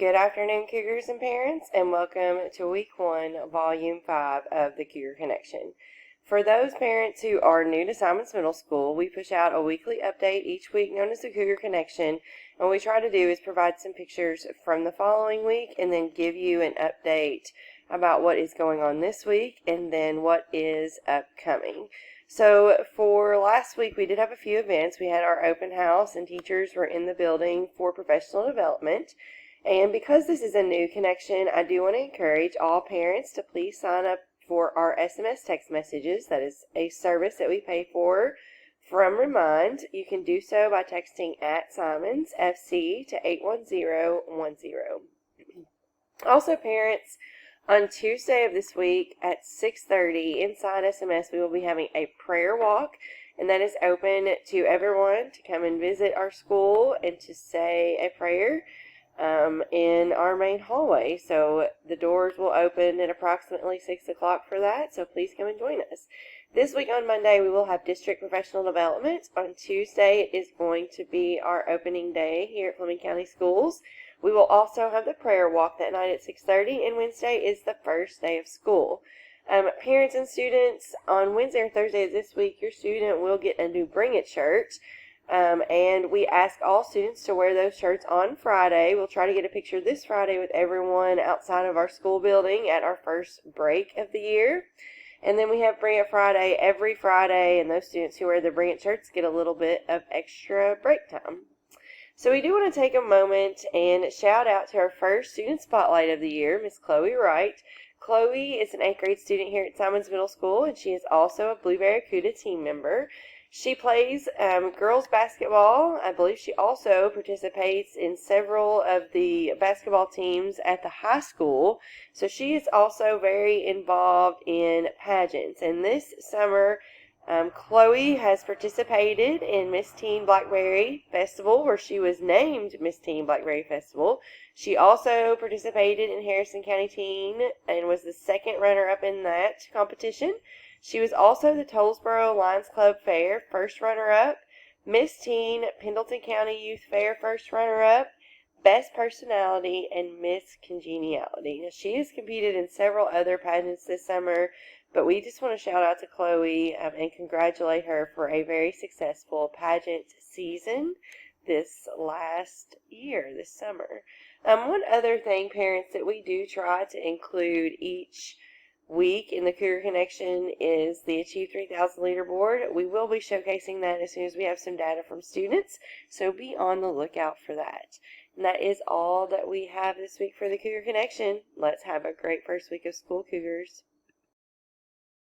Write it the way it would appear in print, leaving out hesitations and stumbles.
Good afternoon, Cougars and parents, and welcome to Week 1, Volume 5 of the Cougar Connection. For those parents who are new to Simons Middle School, we push out a weekly update each week known as the Cougar Connection, and what we try to do is provide some pictures from the following week and then give you an update about what is going on this week and then what is upcoming. So for last week, we did have a few events. We had our open house, and teachers were in the building for professional development. And because this is a new connection, I do want to encourage all parents to please sign up for our SMS text messages. That is a service that we pay for from Remind. You can do so by texting @SimonsFC to 81010. Also, parents, on Tuesday of this week at 6:30 inside SMS, we will be having a prayer walk, and that is open to everyone to come and visit our school and to say a prayer in our main hallway. So the doors will open at approximately 6 o'clock for that, so please come and join us. This week on Monday, we will have district professional development. On Tuesday, it is going to be our opening day here at Fleming County Schools. We will also have the prayer walk that night at 6:30, and Wednesday is the first day of school. Parents and students, on Wednesday or Thursday of this week, your student will get a new Bring It shirt. And we ask all students to wear those shirts on Friday. We'll try to get a picture this Friday with everyone outside of our school building at our first break of the year. And then we have Bring It Friday every Friday, and those students who wear the Bring It shirts get a little bit of extra break time. So we do want to take a moment and shout out to our first student spotlight of the year, Miss Chloe Wright. Chloe is an 8th grade student here at Simons Middle School, and she is also a Blue Barracuda team member. She plays girls basketball. I believe she also participates in several of the basketball teams at the high school. So she is also very involved in pageants. And this summer, Chloe has participated in Miss Teen Blackberry Festival, where she was named Miss Teen Blackberry Festival. She also participated in Harrison County Teen and was the second runner-up in that competition. She was also the Tollsboro Lions Club Fair first runner-up, Miss Teen Pendleton County Youth Fair first runner-up, Best Personality, and Miss Congeniality. Now, she has competed in several other pageants this summer, but we just want to shout out to Chloe and congratulate her for a very successful pageant season this last year, this summer. One other thing, parents, that we do try to include each week in the Cougar Connection is the Achieve 3000 leaderboard. We will be showcasing that as soon as we have some data from students, so be on the lookout for that. And that is all that we have this week for the Cougar Connection. Let's have a great first week of school, Cougars.